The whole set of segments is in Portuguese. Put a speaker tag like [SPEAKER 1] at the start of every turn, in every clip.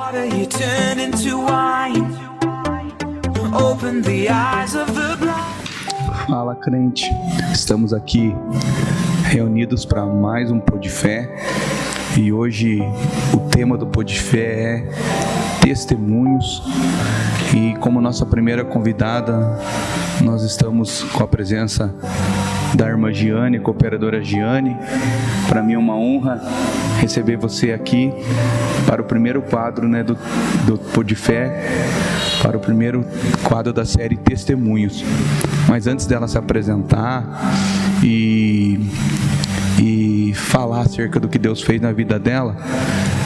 [SPEAKER 1] water you turn into wine. Open the eyes of the blind.
[SPEAKER 2] Fala, crente. Estamos aqui reunidos para mais um Pô de Fé. E hoje o tema do Pô de Fé é testemunhos. E como nossa primeira convidada, nós estamos com a presença da irmã Giane, cooperadora Giane. Para mim é uma honra receber você aqui para o primeiro quadro, do Pô de Fé, para o primeiro quadro da série Testemunhos. Mas antes dela se apresentar e falar acerca do que Deus fez na vida dela,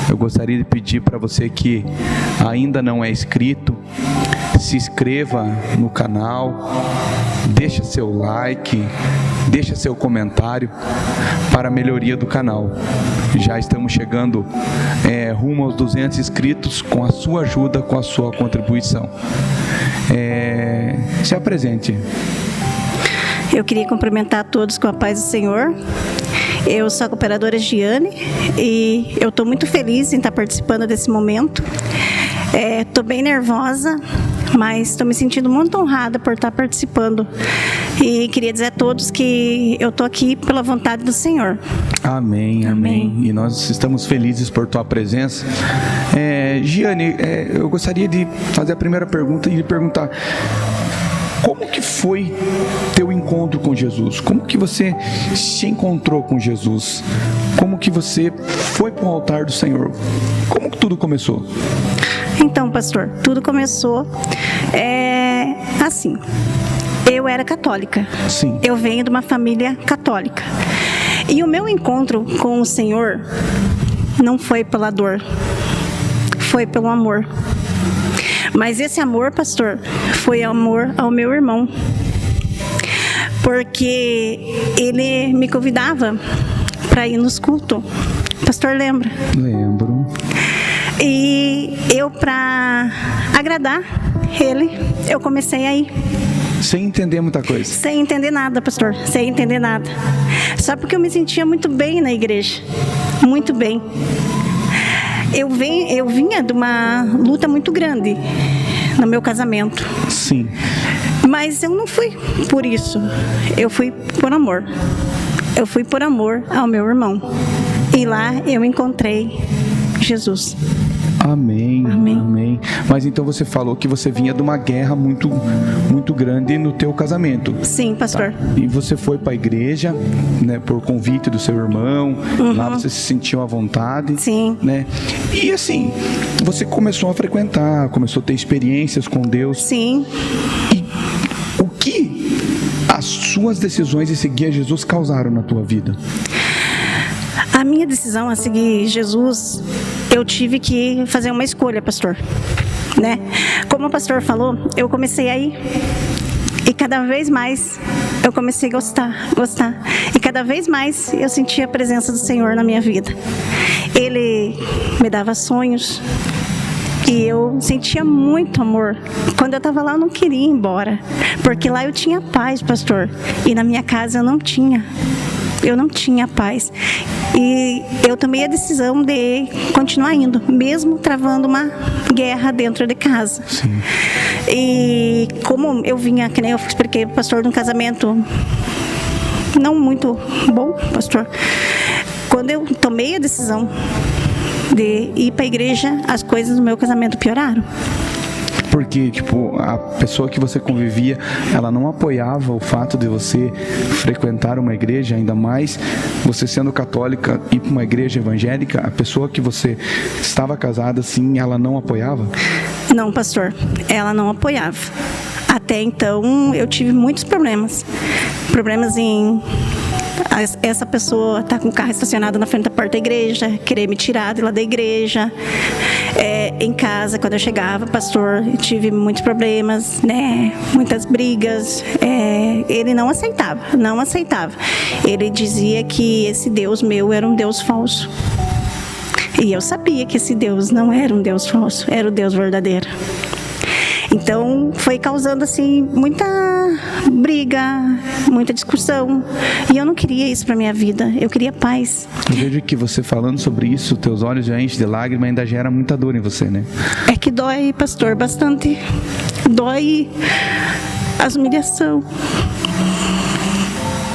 [SPEAKER 2] eu gostaria de pedir para você que ainda não é inscrito, se inscreva no canal, deixa seu like, deixa seu comentário para a melhoria do canal. Já estamos chegando rumo aos 200 inscritos, com a sua ajuda, com a sua contribuição. Se apresente.
[SPEAKER 3] Eu queria cumprimentar todos com a paz do Senhor. Eu sou a cooperadora Giane e eu estou muito feliz em estar participando desse momento. Estou bem nervosa, mas estou me sentindo muito honrada por estar participando. E queria dizer a todos que eu estou aqui pela vontade do Senhor.
[SPEAKER 2] Amém, amém. E nós estamos felizes por tua presença. Giane, eu gostaria de fazer a primeira pergunta e lhe perguntar: como que foi teu encontro com Jesus? Como que você se encontrou com Jesus? Como que você foi para o altar do Senhor? Como que tudo começou?
[SPEAKER 3] Então, pastor, tudo começou assim. Eu era católica.
[SPEAKER 2] Sim.
[SPEAKER 3] Eu venho de uma família católica. E o meu encontro com o Senhor não foi pela dor, foi pelo amor. Mas esse amor, pastor, foi amor ao meu irmão. Porque ele me convidava para ir nos cultos. Pastor, lembra?
[SPEAKER 2] Lembro.
[SPEAKER 3] E eu, para agradar ele, eu comecei a ir.
[SPEAKER 2] Sem entender muita coisa.
[SPEAKER 3] Sem entender nada, pastor. Sem entender nada. Só porque eu me sentia muito bem na igreja. Muito bem. Eu vinha de uma luta muito grande no meu casamento.
[SPEAKER 2] Sim.
[SPEAKER 3] Mas eu não fui por isso. Eu fui por amor. Eu fui por amor ao meu irmão. E lá eu encontrei Jesus.
[SPEAKER 2] Amém,
[SPEAKER 3] amém,
[SPEAKER 2] amém. Mas então você falou que você vinha de uma guerra muito, muito grande no teu casamento.
[SPEAKER 3] Sim, pastor.
[SPEAKER 2] Tá? E você foi para a igreja, por convite do seu irmão. Lá você se sentiu à vontade.
[SPEAKER 3] Sim.
[SPEAKER 2] E assim, você começou a frequentar, começou a ter experiências com Deus.
[SPEAKER 3] Sim.
[SPEAKER 2] E o que as suas decisões de seguir Jesus causaram na tua vida?
[SPEAKER 3] A minha decisão a seguir Jesus, eu tive que fazer uma escolha, pastor. Como o pastor falou, eu comecei a ir. E cada vez mais eu comecei a gostar. E cada vez mais eu sentia a presença do Senhor na minha vida. Ele me dava sonhos. E eu sentia muito amor. Quando eu estava lá, eu não queria ir embora. Porque lá eu tinha paz, pastor. E na minha casa eu não tinha. Eu não tinha paz. E eu tomei a decisão de continuar indo, mesmo travando uma guerra dentro de casa.
[SPEAKER 2] Sim.
[SPEAKER 3] E como eu vinha, que nem eu expliquei, pastor, de um casamento não muito bom, pastor. Quando eu tomei a decisão de ir para a igreja, as coisas do meu casamento pioraram.
[SPEAKER 2] Porque, a pessoa que você convivia, ela não apoiava o fato de você frequentar uma igreja, ainda mais você sendo católica, ir para uma igreja evangélica, a pessoa que você estava casada, assim, ela não apoiava?
[SPEAKER 3] Não, pastor, ela não apoiava. Até então, eu tive muitos problemas. Problemas em essa pessoa estar com o carro estacionado na frente da porta da igreja, querer me tirar de lá da igreja. Em casa, quando eu chegava, pastor, eu tive muitos problemas, muitas brigas. Ele não aceitava. Ele dizia que esse Deus meu era um Deus falso. E eu sabia que esse Deus não era um Deus falso, era o Deus verdadeiro. Então, foi causando, assim, muita briga, muita discussão. E eu não queria isso para minha vida. Eu queria paz.
[SPEAKER 2] Eu vejo que você falando sobre isso, teus olhos já enchem de lágrimas, ainda gera muita dor em você, né?
[SPEAKER 3] É que dói, pastor, bastante. Dói as humilhações.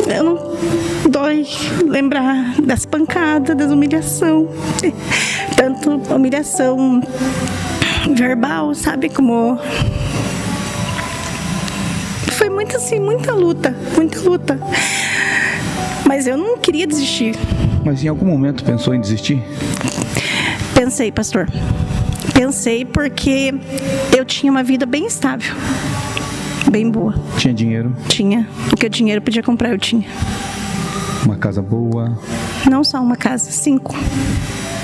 [SPEAKER 3] Eu não... Dói lembrar das pancadas, das humilhações. Tanto humilhação verbal, sabe? Como... Foi muito assim, muita luta. Mas eu não queria desistir.
[SPEAKER 2] Mas em algum momento pensou em desistir?
[SPEAKER 3] Pensei, pastor. Pensei porque eu tinha uma vida bem estável. Bem boa.
[SPEAKER 2] Tinha dinheiro?
[SPEAKER 3] Tinha. O que o dinheiro podia comprar, eu tinha.
[SPEAKER 2] Uma casa boa?
[SPEAKER 3] Não só uma casa, 5.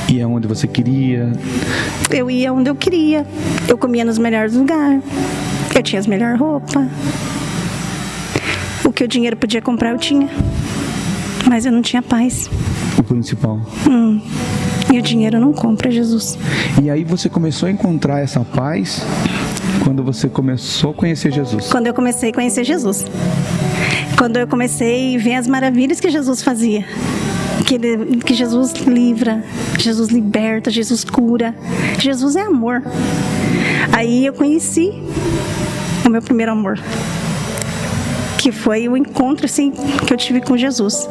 [SPEAKER 2] Ia onde você queria?
[SPEAKER 3] Eu ia onde eu queria. Eu comia nos melhores lugares. Eu tinha as melhores roupas. O que o dinheiro podia comprar, eu tinha. Mas eu não tinha paz.
[SPEAKER 2] O principal.
[SPEAKER 3] E o dinheiro não compra, Jesus.
[SPEAKER 2] E aí você começou a encontrar essa paz quando você começou a conhecer Jesus?
[SPEAKER 3] Quando eu comecei a conhecer Jesus. Quando eu comecei a ver as maravilhas que Jesus fazia. Que Jesus livra, Jesus liberta, Jesus cura. Jesus é amor. Aí eu conheci o meu primeiro amor. Que foi o encontro assim, que eu tive com Jesus.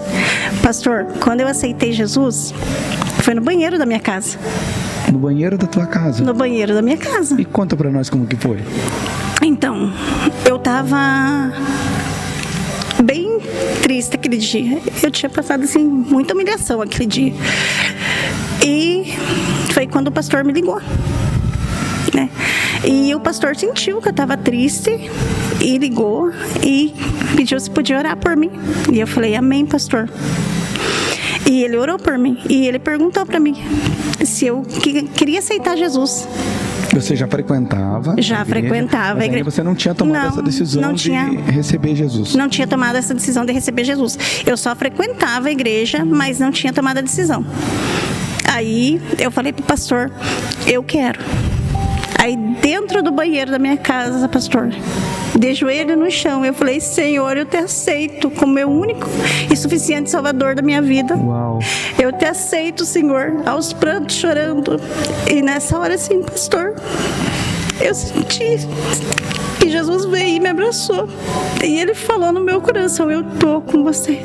[SPEAKER 3] Pastor, quando eu aceitei Jesus, foi no banheiro da minha casa.
[SPEAKER 2] No banheiro da tua casa?
[SPEAKER 3] No banheiro da minha casa.
[SPEAKER 2] E conta pra nós como que foi.
[SPEAKER 3] Então, eu tava bem triste aquele dia. Eu tinha passado assim muita humilhação aquele dia. E foi quando o pastor me ligou, né? E o pastor sentiu que eu estava triste e ligou e pediu se podia orar por mim. E eu falei, amém, pastor. E ele orou por mim. E ele perguntou para mim se eu queria aceitar Jesus.
[SPEAKER 2] Você já frequentava?
[SPEAKER 3] Já frequentava
[SPEAKER 2] a igreja. Mas você não tinha tomado essa decisão de receber Jesus?
[SPEAKER 3] Não tinha tomado essa decisão de receber Jesus. Eu só frequentava a igreja, mas não tinha tomado a decisão. Aí eu falei pro pastor, eu quero. Aí dentro do banheiro da minha casa, pastor, de joelho no chão, eu falei, Senhor, eu te aceito como meu único e suficiente Salvador da minha vida.
[SPEAKER 2] Uau.
[SPEAKER 3] Eu te aceito, Senhor, aos prantos, chorando. E nessa hora, assim, pastor, eu senti que Jesus veio e me abraçou. E ele falou no meu coração, eu tô com você.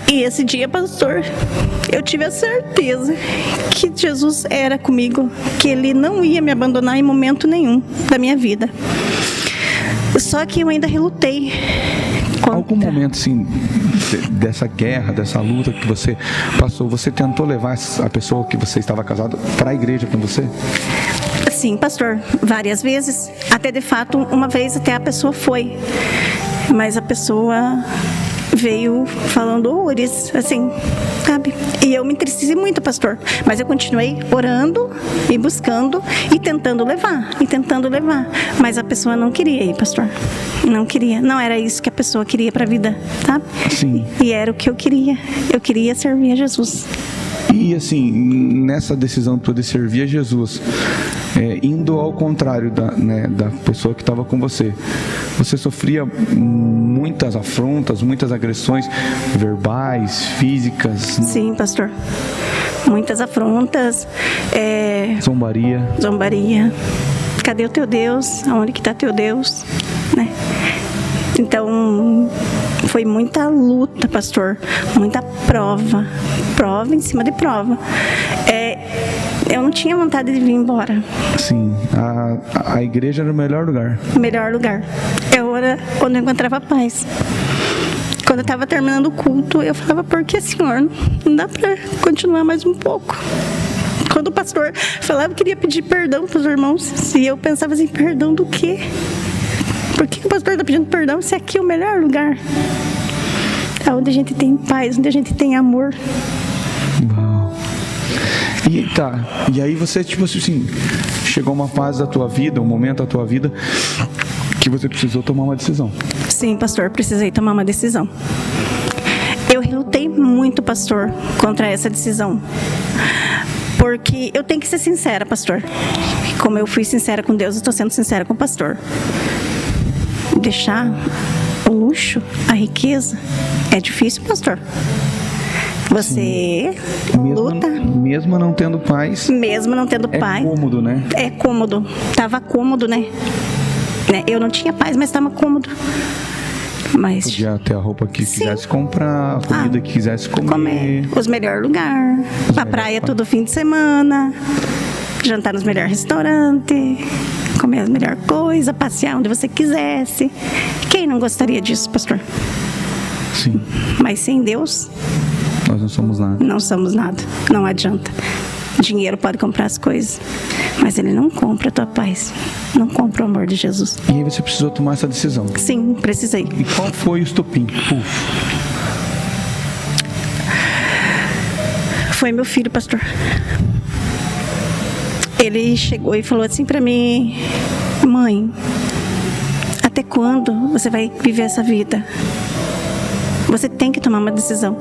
[SPEAKER 3] E esse dia, pastor, eu tive a certeza que Jesus era comigo, que Ele não ia me abandonar em momento nenhum da minha vida. Só que eu ainda relutei.
[SPEAKER 2] Algum momento, assim, dessa guerra, dessa luta que você passou, você tentou levar a pessoa que você estava casado para a igreja com você?
[SPEAKER 3] Sim, pastor, várias vezes. Até, de fato, uma vez até a pessoa foi. Mas a pessoa veio falando horrores, assim, sabe? E eu me entristeci muito, pastor. Mas eu continuei orando e buscando e tentando levar. Mas a pessoa não queria ir, pastor. Não queria. Não era isso que a pessoa queria para a vida, sabe?
[SPEAKER 2] Sim.
[SPEAKER 3] E era o que eu queria. Eu queria servir a Jesus.
[SPEAKER 2] E assim, nessa decisão tua de servir a Jesus, indo ao contrário da pessoa que estava com você, você sofria muitas afrontas, muitas agressões verbais, físicas?
[SPEAKER 3] Sim, pastor. Muitas afrontas. Zombaria. Cadê o teu Deus? Aonde que está teu Deus? Né? Então, foi muita luta, pastor. Muita prova. Prova em cima de prova. Eu não tinha vontade de vir embora.
[SPEAKER 2] Sim, a igreja era o melhor lugar.
[SPEAKER 3] Melhor lugar. Era onde eu encontrava paz. Quando eu estava terminando o culto, eu falava, por que, Senhor? Não dá para continuar mais um pouco. Quando o pastor falava que queria pedir perdão para os irmãos, e eu pensava assim, perdão do quê? Por que o pastor está pedindo perdão se aqui é o melhor lugar? É onde a gente tem paz, onde a gente tem amor.
[SPEAKER 2] Uau. E aí você, tipo assim, chegou uma fase da tua vida, um momento da tua vida que você precisou tomar uma decisão.
[SPEAKER 3] Sim, pastor, precisei tomar uma decisão. Eu relutei muito, pastor, contra essa decisão. Porque eu tenho que ser sincera, pastor. Como eu fui sincera com Deus, eu estou sendo sincera com o pastor. Deixar o luxo, a riqueza, é difícil, pastor. Você luta.
[SPEAKER 2] Mesmo não tendo paz,
[SPEAKER 3] Mesmo não tendo paz.
[SPEAKER 2] é cômodo, né?
[SPEAKER 3] É cômodo. Tava cômodo, né? Eu não tinha paz, mas estava cômodo. Mas
[SPEAKER 2] Podia ter a roupa que
[SPEAKER 3] Sim.
[SPEAKER 2] quisesse comprar, a comida que quisesse comer.
[SPEAKER 3] os melhores lugares. Pra praia todo fim de semana. Jantar nos melhores restaurantes. Comer as melhores coisas. Passear onde você quisesse. Quem não gostaria disso, pastor?
[SPEAKER 2] Sim,
[SPEAKER 3] Mas sem Deus,
[SPEAKER 2] nós não somos nada.
[SPEAKER 3] não somos nada. Não adianta. Dinheiro pode comprar as coisas, mas ele não compra a tua paz. Não compra o amor de Jesus.
[SPEAKER 2] E aí você precisou tomar essa decisão.
[SPEAKER 3] Sim, precisei.
[SPEAKER 2] E qual foi o estopim?
[SPEAKER 3] Foi meu filho, pastor. Ele chegou e falou assim pra mim: mãe, até quando você vai viver essa vida? Você tem que tomar uma decisão.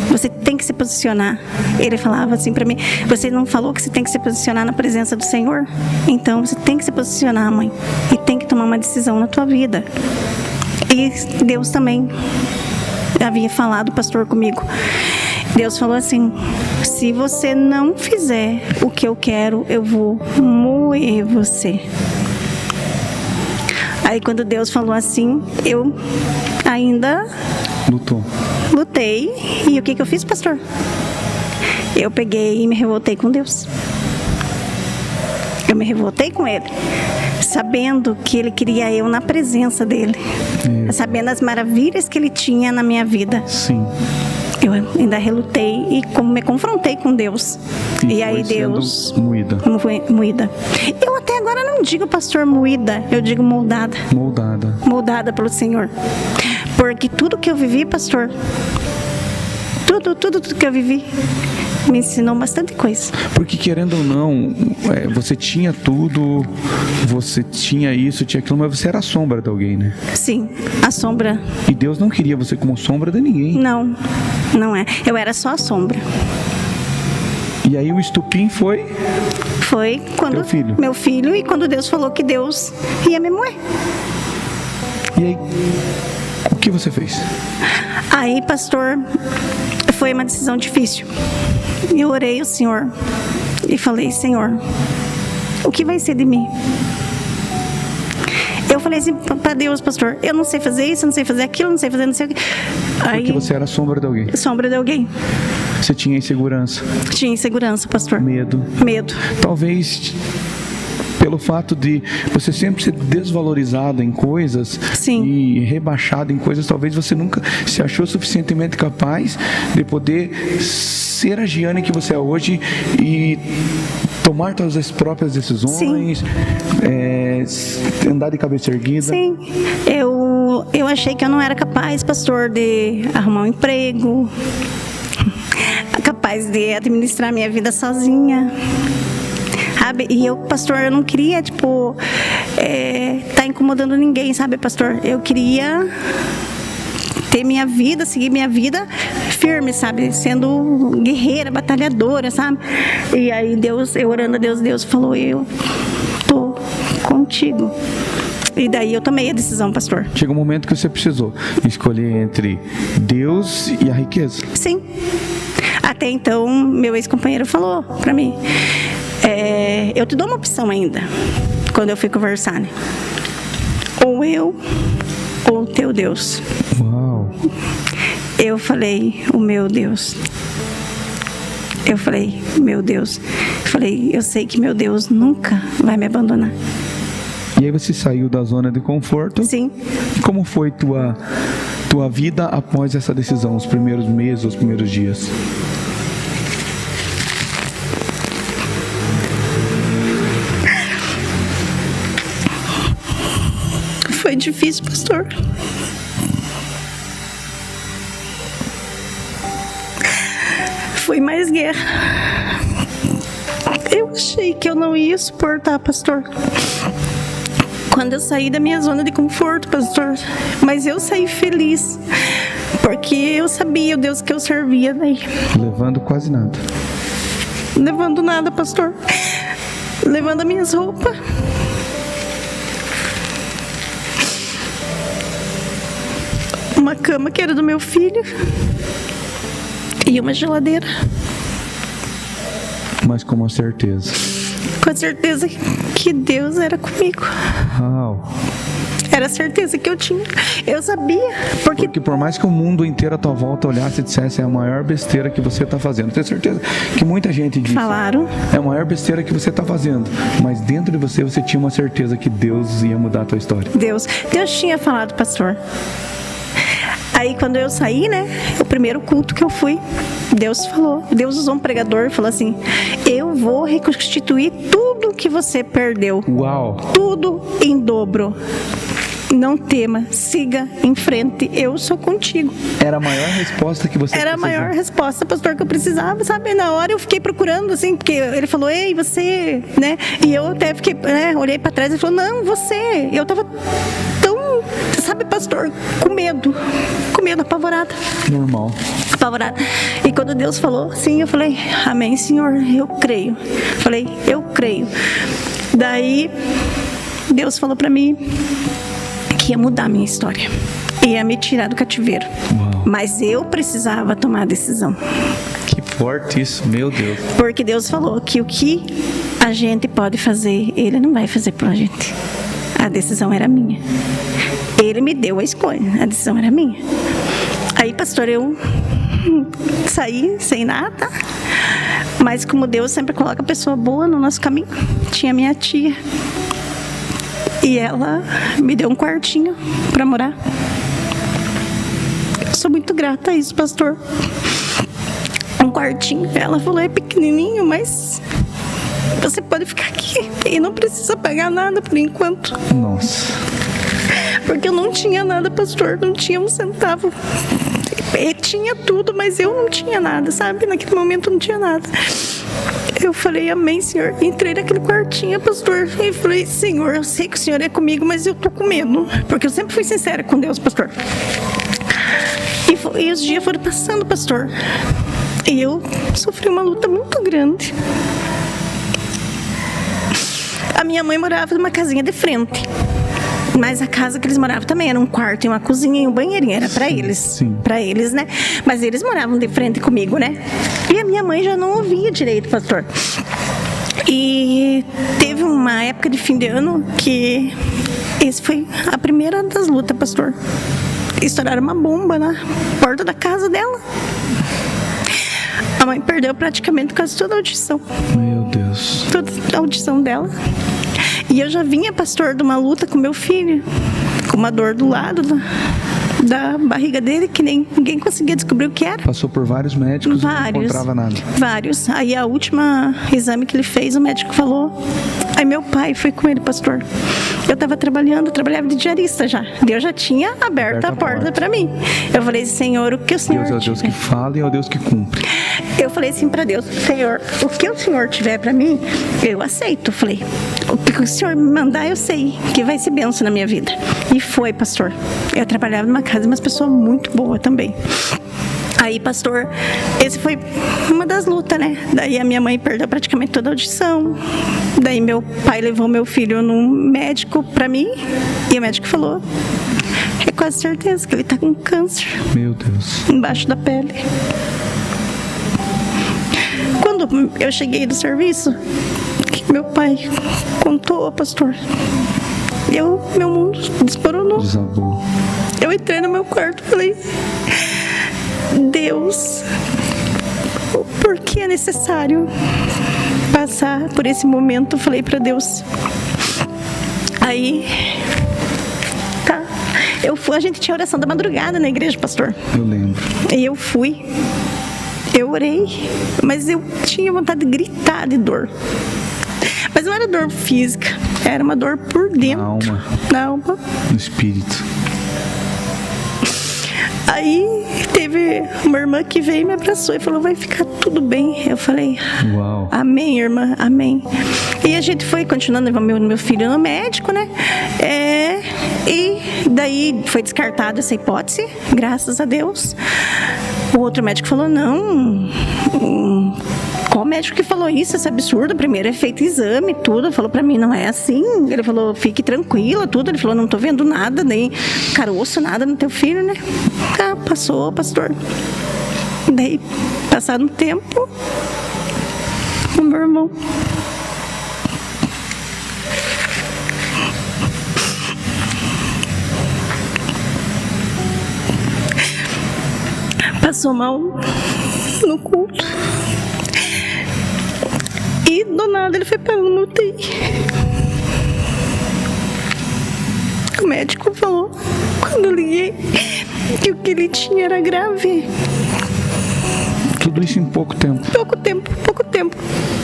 [SPEAKER 3] Você tem que se posicionar. Ele falava assim pra mim: você não falou que você tem que se posicionar na presença do Senhor? Então você tem que se posicionar, mãe. E tem que tomar uma decisão na tua vida. E Deus também havia falado, pastor, comigo. Deus falou assim: se você não fizer o que eu quero, eu vou moer você. Aí quando Deus falou assim, eu ainda
[SPEAKER 2] Lutou.
[SPEAKER 3] lutei. E o que eu fiz, pastor? Eu peguei e me revoltei com Deus. Eu me revoltei com Ele, sabendo que Ele queria eu na presença dEle, sabendo as maravilhas que Ele tinha na minha vida.
[SPEAKER 2] Sim.
[SPEAKER 3] Eu ainda relutei e me confrontei com Deus. E aí
[SPEAKER 2] foi sendo
[SPEAKER 3] Deus
[SPEAKER 2] moída.
[SPEAKER 3] moída. Eu até agora não digo, pastor, moída, eu digo moldada.
[SPEAKER 2] Moldada.
[SPEAKER 3] Moldada pelo Senhor. Porque tudo que eu vivi, pastor, tudo que eu vivi me ensinou bastante coisa.
[SPEAKER 2] Porque querendo ou não, você tinha tudo, você tinha isso, tinha aquilo, mas você era a sombra de alguém, né?
[SPEAKER 3] Sim, a sombra,
[SPEAKER 2] E Deus não queria você como sombra de ninguém.
[SPEAKER 3] não é. Eu era só a sombra.
[SPEAKER 2] E aí o estupim foi
[SPEAKER 3] Foi quando
[SPEAKER 2] Teu filho.
[SPEAKER 3] meu filho, e quando Deus falou que Deus ia me moer.
[SPEAKER 2] E aí, o que você fez?
[SPEAKER 3] Aí, pastor, foi uma decisão difícil. Eu orei ao Senhor e falei: Senhor, o que vai ser de mim? Eu falei assim para Deus: pastor, eu não sei fazer isso, eu não sei fazer aquilo, eu não sei fazer não sei o que.
[SPEAKER 2] Porque
[SPEAKER 3] Aí,
[SPEAKER 2] você era a sombra de alguém.
[SPEAKER 3] sombra de alguém.
[SPEAKER 2] Você tinha insegurança,
[SPEAKER 3] Tinha insegurança, pastor.
[SPEAKER 2] medo.
[SPEAKER 3] Medo.
[SPEAKER 2] Talvez pelo fato de você sempre ser desvalorizado em coisas
[SPEAKER 3] Sim.
[SPEAKER 2] e rebaixado em coisas, talvez você nunca se achou suficientemente capaz de poder ser a Giane que você é hoje e tomar todas as próprias decisões, andar de cabeça erguida.
[SPEAKER 3] Sim, eu achei que eu não era capaz, pastor, de arrumar um emprego, capaz de administrar minha vida sozinha, sabe? E eu, pastor, eu não queria, tá incomodando ninguém, sabe, pastor? Eu queria ter minha vida, seguir minha vida firme, sabe? Sendo guerreira, batalhadora, sabe? E aí Deus, eu orando a Deus, Deus falou: eu tô contigo. E daí eu tomei a decisão, pastor.
[SPEAKER 2] Chega um momento que você precisou escolher entre Deus e a riqueza.
[SPEAKER 3] Sim. Até então, meu ex-companheiro falou pra mim: eu te dou uma opção ainda, quando eu fui conversar, né? Ou eu, ou o teu Deus.
[SPEAKER 2] Uau!
[SPEAKER 3] Eu falei: o meu Deus. Eu falei: meu Deus. Eu falei: eu sei que meu Deus nunca vai me abandonar.
[SPEAKER 2] E aí você saiu da zona de conforto.
[SPEAKER 3] Sim.
[SPEAKER 2] E como foi tua vida após essa decisão, os primeiros meses, os primeiros dias?
[SPEAKER 3] Foi difícil, pastor. Foi mais guerra. Eu achei que eu não ia suportar, pastor. Quando eu saí da minha zona de conforto, pastor, mas eu saí feliz, porque eu sabia o Deus que eu servia daí.
[SPEAKER 2] Levando quase nada.
[SPEAKER 3] levando nada, pastor. Levando as minhas roupas. Uma cama que era do meu filho. E uma geladeira.
[SPEAKER 2] Mas com uma certeza.
[SPEAKER 3] Com a certeza que Deus era comigo.
[SPEAKER 2] Uau.
[SPEAKER 3] Era a certeza que eu tinha. Eu sabia. Porque
[SPEAKER 2] Porque por mais que o mundo inteiro à tua volta olhasse e dissesse é a maior besteira que você está fazendo. Tenho certeza que muita gente disse.
[SPEAKER 3] falaram.
[SPEAKER 2] É a maior besteira que você está fazendo. Mas dentro de você tinha uma certeza que Deus ia mudar a tua história.
[SPEAKER 3] Deus tinha falado, pastor. Aí quando eu saí, né, o primeiro culto que eu fui, Deus falou, Deus usou um pregador e falou assim: eu vou reconstituir tudo que você perdeu.
[SPEAKER 2] Uau!
[SPEAKER 3] Tudo em dobro. Não tema, siga em frente, eu sou contigo.
[SPEAKER 2] Era a maior resposta que você
[SPEAKER 3] Era a
[SPEAKER 2] precisava.
[SPEAKER 3] maior resposta, pastor, que eu precisava, sabe? Na hora eu fiquei procurando, assim, porque ele falou, ei, você, né? E eu até fiquei, né, olhei pra trás e ele falou, não, você. Eu tava tão, sabe, pastor, com medo, apavorada.
[SPEAKER 2] Normal.
[SPEAKER 3] Apavorada. E quando Deus falou assim, eu falei, amém, Senhor, eu creio. Falei, eu creio. Daí, Deus falou pra mim que ia mudar a minha história. Ia me tirar do cativeiro.
[SPEAKER 2] Uau.
[SPEAKER 3] Mas eu precisava tomar a decisão.
[SPEAKER 2] Que forte isso, meu Deus.
[SPEAKER 3] Porque Deus falou que o que a gente pode fazer, Ele não vai fazer por a gente. A decisão era minha. Ele me deu a escolha, a decisão era minha. Aí, pastor, eu saí sem nada. Mas como Deus sempre coloca pessoa boa no nosso caminho, tinha minha tia. E ela me deu um quartinho para morar. Eu sou muito grata a isso, pastor. Um quartinho. Ela falou, é pequenininho, mas você pode ficar aqui e não precisa pagar nada por enquanto.
[SPEAKER 2] Nossa.
[SPEAKER 3] Porque eu não tinha nada, pastor. Não tinha um centavo. Eu tinha tudo, mas eu não tinha nada, sabe? Naquele momento não tinha nada. Eu falei, amém, Senhor. Entrei naquele quartinho, pastor, e falei, Senhor, eu sei que o Senhor é comigo, mas eu tô com medo. Porque eu sempre fui sincera com Deus, pastor. E os dias foram passando, pastor. E eu sofri uma luta muito grande. A minha mãe morava numa casinha de frente. Mas a casa que eles moravam também era um quarto e uma cozinha e um banheirinho. Era pra eles.
[SPEAKER 2] sim.
[SPEAKER 3] Pra eles, né? Mas eles moravam de frente comigo, né? E a minha mãe já não ouvia direito, pastor. E teve uma época de fim de ano que esse foi a primeira das lutas, pastor. Estouraram uma bomba na porta da casa dela. A mãe perdeu praticamente quase toda a audição.
[SPEAKER 2] Meu Deus.
[SPEAKER 3] Toda a audição dela. E eu já vinha, pastor, de uma luta com meu filho, com uma dor do lado da barriga dele, que ninguém conseguia descobrir o que era.
[SPEAKER 2] Passou por vários médicos e não encontrava nada.
[SPEAKER 3] Vários. Aí a última exame que ele fez, o médico falou. Aí meu pai foi com ele, pastor. Eu estava trabalhando, eu trabalhava de diarista já. Deus já tinha aberto a porta para mim. Eu falei, Senhor, o que o Senhor
[SPEAKER 2] Deus é o Deus que fala e é o Deus que cumpre.
[SPEAKER 3] Eu falei assim para Deus, Senhor, o que o Senhor tiver para mim, eu aceito. Eu falei, o que o Senhor me mandar, eu sei que vai ser bênção na minha vida. E foi, pastor. Eu trabalhava numa casa de uma pessoa muito boa também. Aí, pastor, esse foi uma das lutas, né? Daí a minha mãe perdeu praticamente toda a audição. Daí meu pai levou meu filho num médico pra mim. E o médico falou, é quase certeza que ele tá com câncer
[SPEAKER 2] Meu Deus.
[SPEAKER 3] embaixo da pele. Quando eu cheguei do serviço, que meu pai contou, pastor, meu mundo desmoronou.
[SPEAKER 2] Desabou.
[SPEAKER 3] Eu entrei no meu quarto e falei, Deus, por que é necessário passar por esse momento? Eu falei para Deus. Aí, tá. A gente tinha oração da madrugada na igreja, pastor.
[SPEAKER 2] Eu lembro.
[SPEAKER 3] E eu fui. Eu orei, mas eu tinha vontade de gritar de dor. Mas não era dor física, era uma dor por dentro.
[SPEAKER 2] alma.
[SPEAKER 3] Na alma.
[SPEAKER 2] No espírito.
[SPEAKER 3] Aí teve uma irmã que veio e me abraçou e falou, vai ficar tudo bem. Eu falei,
[SPEAKER 2] Uau.
[SPEAKER 3] amém, irmã, amém. E a gente foi continuando, levando meu filho no médico, né? E daí foi descartada essa hipótese, graças a Deus. O outro médico falou, não, qual médico que falou isso? Esse absurdo. Primeiro é feito exame, tudo. Falou pra mim, não é assim. Ele falou, fique tranquila, tudo. Ele falou, não tô vendo nada, nem caroço, nada no teu filho, né? Tá, passou, pastor. Daí, passado um tempo, o meu irmão passou mal no culto. E do nada ele foi parar no UTI. O médico falou, quando eu liguei, que o que ele tinha era grave.
[SPEAKER 2] Tudo isso em pouco tempo.
[SPEAKER 3] Pouco tempo.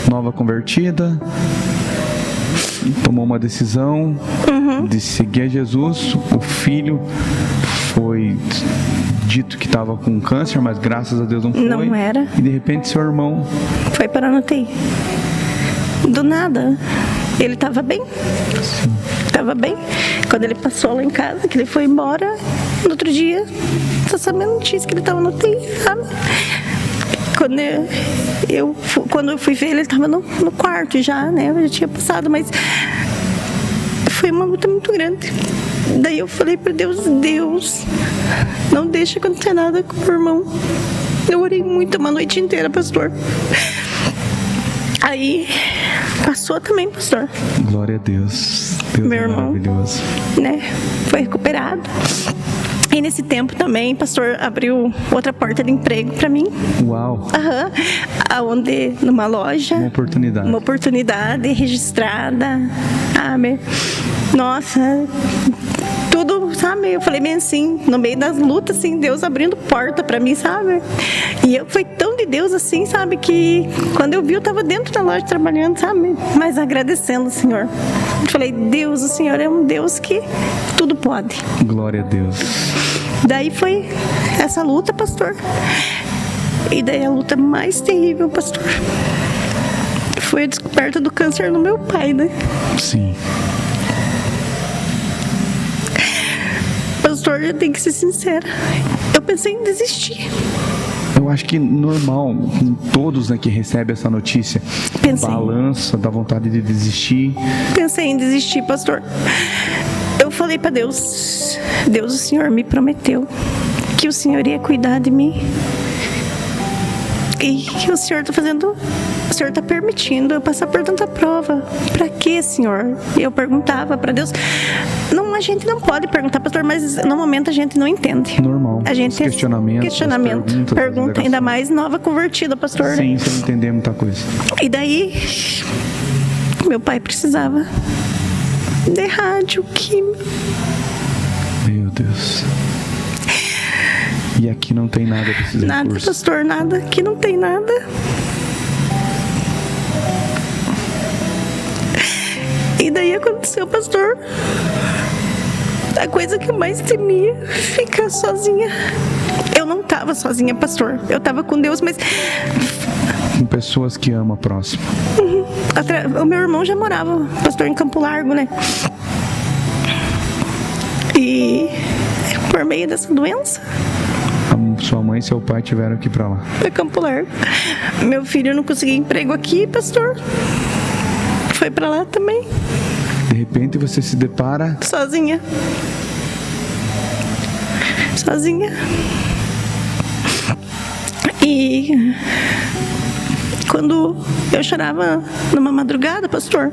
[SPEAKER 2] Nova convertida, tomou uma decisão de seguir a Jesus. O filho foi dito que estava com câncer, mas graças a Deus não foi.
[SPEAKER 3] Não era.
[SPEAKER 2] E de repente seu irmão
[SPEAKER 3] Foi parar no UTI. Do nada, ele estava bem. Estava bem. Quando ele passou lá em casa, que ele foi embora, no outro dia, só sabendo a notícia que ele estava no UTI, sabe? Quando eu fui ver, ele estava no quarto já, né? Eu já tinha passado, mas foi uma luta muito grande. Daí eu falei para Deus, não deixa acontecer nada com o meu irmão. Eu orei muito, uma noite inteira, pastor. Aí, passou também, pastor.
[SPEAKER 2] Glória a Deus. Deus
[SPEAKER 3] Meu
[SPEAKER 2] é
[SPEAKER 3] irmão,
[SPEAKER 2] maravilhoso.
[SPEAKER 3] né? Foi recuperado. E nesse tempo também, pastor abriu outra porta de emprego para mim.
[SPEAKER 2] Uau.
[SPEAKER 3] Aonde numa loja.
[SPEAKER 2] Uma oportunidade.
[SPEAKER 3] Uma oportunidade registrada. Nossa, tudo, sabe? Eu falei bem assim, no meio das lutas, assim, Deus abrindo porta para mim, sabe? E foi tão de Deus assim, sabe? Que quando eu vi, eu tava dentro da loja trabalhando, sabe? Mas agradecendo o Senhor. Eu falei, Deus, o Senhor é um Deus que tudo pode.
[SPEAKER 2] Glória a Deus.
[SPEAKER 3] Daí foi essa luta, pastor. E daí a luta mais terrível, pastor, foi a descoberta do câncer no meu pai, né?
[SPEAKER 2] Sim.
[SPEAKER 3] Pastor, eu tenho que ser sincera. Eu pensei em desistir.
[SPEAKER 2] Eu acho que normal, com todos, né, que recebem essa notícia,
[SPEAKER 3] Pensei.
[SPEAKER 2] balança, dá vontade de desistir.
[SPEAKER 3] Pensei em desistir, pastor. Eu falei para Deus, o Senhor me prometeu que o Senhor ia cuidar de mim. E que o Senhor está fazendo, o Senhor está permitindo eu passar por tanta prova. Para quê, Senhor? E eu perguntava para Deus. Não, a gente não pode perguntar, pastor, mas no momento a gente não entende.
[SPEAKER 2] Normal.
[SPEAKER 3] A gente
[SPEAKER 2] Os questionamentos, as
[SPEAKER 3] pergunta, ainda mais nova convertida, pastor.
[SPEAKER 2] Sim, sem entender muita coisa.
[SPEAKER 3] E daí, meu pai precisava de rádio, química.
[SPEAKER 2] Meu Deus. E aqui não tem nada desses
[SPEAKER 3] Nada,
[SPEAKER 2] recursos.
[SPEAKER 3] pastor, nada. Aqui não tem nada. E daí aconteceu, pastor, a coisa que eu mais temia, ficar sozinha. Eu não estava sozinha, pastor. Eu estava com Deus, mas
[SPEAKER 2] Com pessoas que amam a próxima.
[SPEAKER 3] o meu irmão já morava, pastor, em Campo Largo, né? E por meio dessa doença,
[SPEAKER 2] Sua mãe e seu pai tiveram que ir pra lá.
[SPEAKER 3] foi Campo Largo. Meu filho não conseguia emprego aqui, pastor. Foi pra lá também,
[SPEAKER 2] De repente você se depara.
[SPEAKER 3] sozinha. E quando eu chorava numa madrugada, pastor,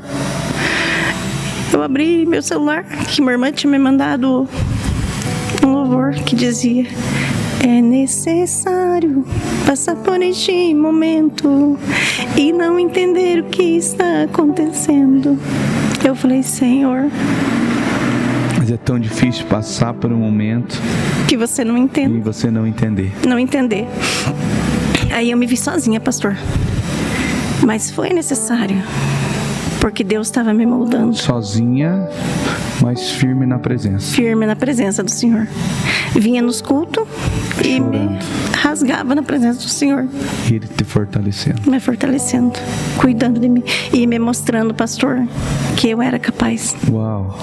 [SPEAKER 3] eu abri meu celular, que minha irmã tinha me mandado um louvor que dizia: é necessário passar por este momento e não entender o que está acontecendo. Eu falei, Senhor,
[SPEAKER 2] Mas é tão difícil passar por um momento
[SPEAKER 3] que você não entende.
[SPEAKER 2] e você não entender.
[SPEAKER 3] Não entender. Aí eu me vi sozinha, pastor. Mas foi necessário, porque Deus estava me moldando.
[SPEAKER 2] Sozinha, mas firme na presença.
[SPEAKER 3] Firme na presença do Senhor. Vinha nos cultos e me rasgava na presença do Senhor,
[SPEAKER 2] E Ele te fortalecendo.
[SPEAKER 3] me fortalecendo, cuidando de mim e me mostrando, pastor, que eu era capaz.
[SPEAKER 2] Uau.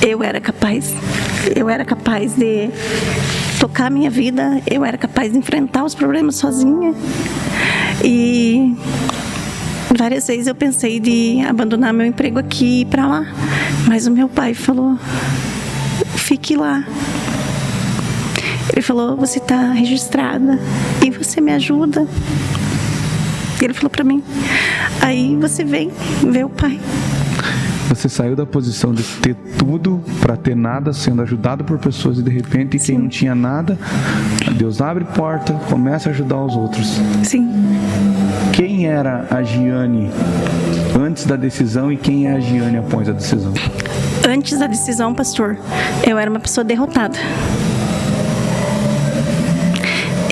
[SPEAKER 3] Eu era capaz de tocar a minha vida, eu era capaz de enfrentar os problemas sozinha. E várias vezes eu pensei de abandonar meu emprego aqui e ir para lá, mas o meu pai falou: fique lá. Ele falou: você está registrada e você me ajuda. Ele falou para mim: aí você vem ver o pai.
[SPEAKER 2] Você saiu da posição de ter tudo para ter nada, sendo ajudado por pessoas, e de repente quem não tinha nada, Deus abre porta, começa a ajudar os outros.
[SPEAKER 3] Sim.
[SPEAKER 2] Quem era a Giane antes da decisão e quem é a Giane após a decisão?
[SPEAKER 3] Antes da decisão, pastor, eu era uma pessoa derrotada.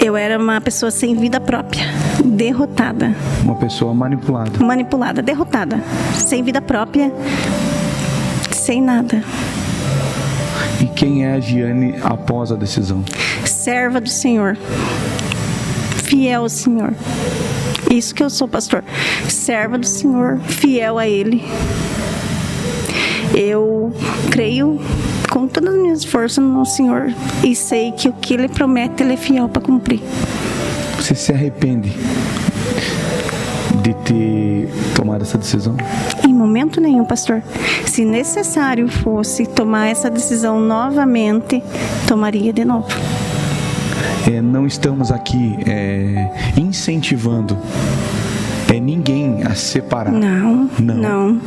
[SPEAKER 3] Eu era uma pessoa sem vida própria, derrotada.
[SPEAKER 2] Uma pessoa manipulada.
[SPEAKER 3] Manipulada, derrotada, sem vida própria, sem nada.
[SPEAKER 2] E quem é a Giane após a decisão?
[SPEAKER 3] Serva do Senhor, fiel ao Senhor. Isso que eu sou, pastor. Serva do Senhor, fiel a Ele. Eu creio com todas as minhas forças no Senhor e sei que o que Ele promete, Ele é fiel para cumprir.
[SPEAKER 2] Você se arrepende de ter tomado essa decisão?
[SPEAKER 3] Em momento nenhum, pastor. Se necessário fosse tomar essa decisão novamente, tomaria de novo.
[SPEAKER 2] Não estamos aqui incentivando ninguém a separar.
[SPEAKER 3] Não.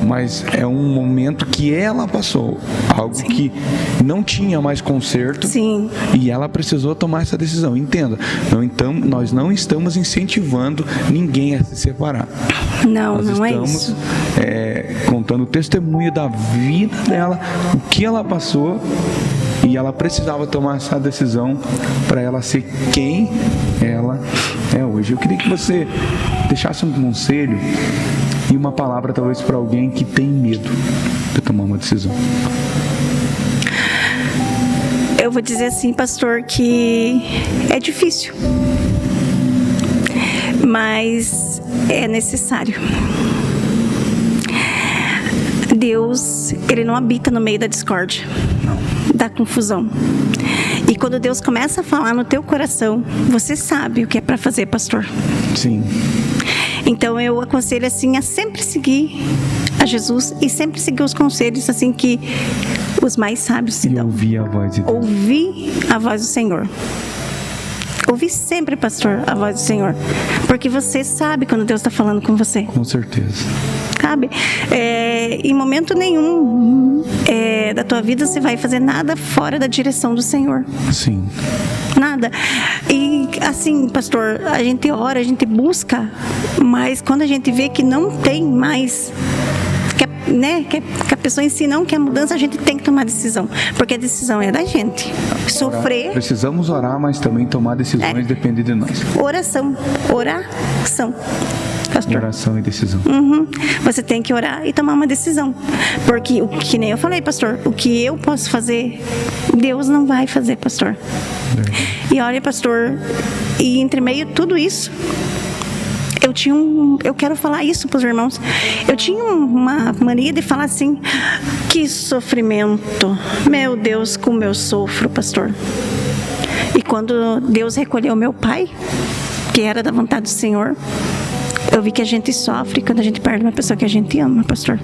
[SPEAKER 2] Mas é um momento que ela passou, algo
[SPEAKER 3] Sim.
[SPEAKER 2] que não tinha mais conserto.
[SPEAKER 3] Sim.
[SPEAKER 2] E ela precisou tomar essa decisão. Entenda, nós não estamos incentivando ninguém a se separar. Nós
[SPEAKER 3] Não é
[SPEAKER 2] estamos
[SPEAKER 3] isso.
[SPEAKER 2] contando o testemunho da vida dela, o que ela passou, e ela precisava tomar essa decisão para ela ser quem ela é hoje. Eu queria que você deixasse um conselho e uma palavra talvez para alguém que tem medo de tomar uma decisão.
[SPEAKER 3] Eu vou dizer assim, pastor, que é difícil, mas é necessário. Deus, Ele não habita no meio da discórdia, da confusão. E quando Deus começa a falar no teu coração, você sabe o que é para fazer, pastor.
[SPEAKER 2] Sim.
[SPEAKER 3] Então eu aconselho assim a sempre seguir a Jesus e sempre seguir os conselhos assim que os mais sábios se
[SPEAKER 2] E
[SPEAKER 3] dão.
[SPEAKER 2] ouvir a voz de Deus.
[SPEAKER 3] Ouvir a voz do Senhor. Ouvir sempre, pastor, a voz do Senhor. Porque você sabe quando Deus está falando com você.
[SPEAKER 2] Com certeza.
[SPEAKER 3] Sabe? Em momento nenhum da tua vida você vai fazer nada fora da direção do Senhor.
[SPEAKER 2] Sim.
[SPEAKER 3] Nada. E assim, pastor, a gente ora, a gente busca, mas quando a gente vê que não tem mais, que a pessoa em si não quer mudança, a gente tem que tomar decisão, porque a decisão é da gente. Sofrer.
[SPEAKER 2] Precisamos orar, mas também tomar decisões depende de nós.
[SPEAKER 3] Oração. Pastor.
[SPEAKER 2] Oração e decisão.
[SPEAKER 3] Você tem que orar e tomar uma decisão. Porque, que nem eu falei, pastor, o que eu posso fazer, Deus não vai fazer, pastor. E olha, pastor, e entre meio de tudo isso, eu quero falar isso para os irmãos. Eu tinha uma mania de falar assim: que sofrimento, meu Deus, como eu sofro, pastor. E quando Deus recolheu meu pai, que era da vontade do Senhor, eu vi que a gente sofre quando a gente perde uma pessoa que a gente ama, pastor.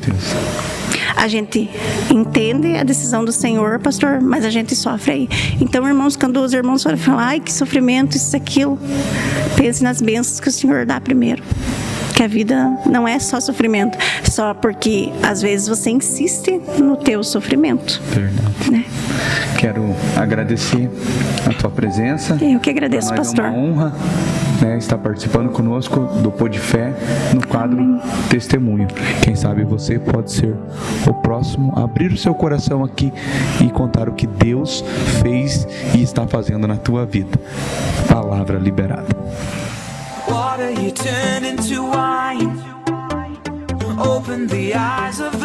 [SPEAKER 3] A gente entende a decisão do Senhor, pastor, mas a gente sofre aí. Então, irmãos, quando os irmãos forem falar: ai, que sofrimento, isso, aquilo, pense nas bênçãos que o Senhor dá primeiro. Que a vida não é só sofrimento, só porque às vezes você insiste no teu sofrimento.
[SPEAKER 2] Verdade.
[SPEAKER 3] Né?
[SPEAKER 2] Quero agradecer a tua presença.
[SPEAKER 3] Eu que agradeço,
[SPEAKER 2] Para nós
[SPEAKER 3] pastor.
[SPEAKER 2] É uma honra, estar participando conosco do Pô de Fé no quadro Testemunho. Quem sabe você pode ser o próximo a abrir o seu coração aqui e contar o que Deus fez e está fazendo na tua vida. Palavra liberada.
[SPEAKER 1] Water you turn into wine. Open the eyes of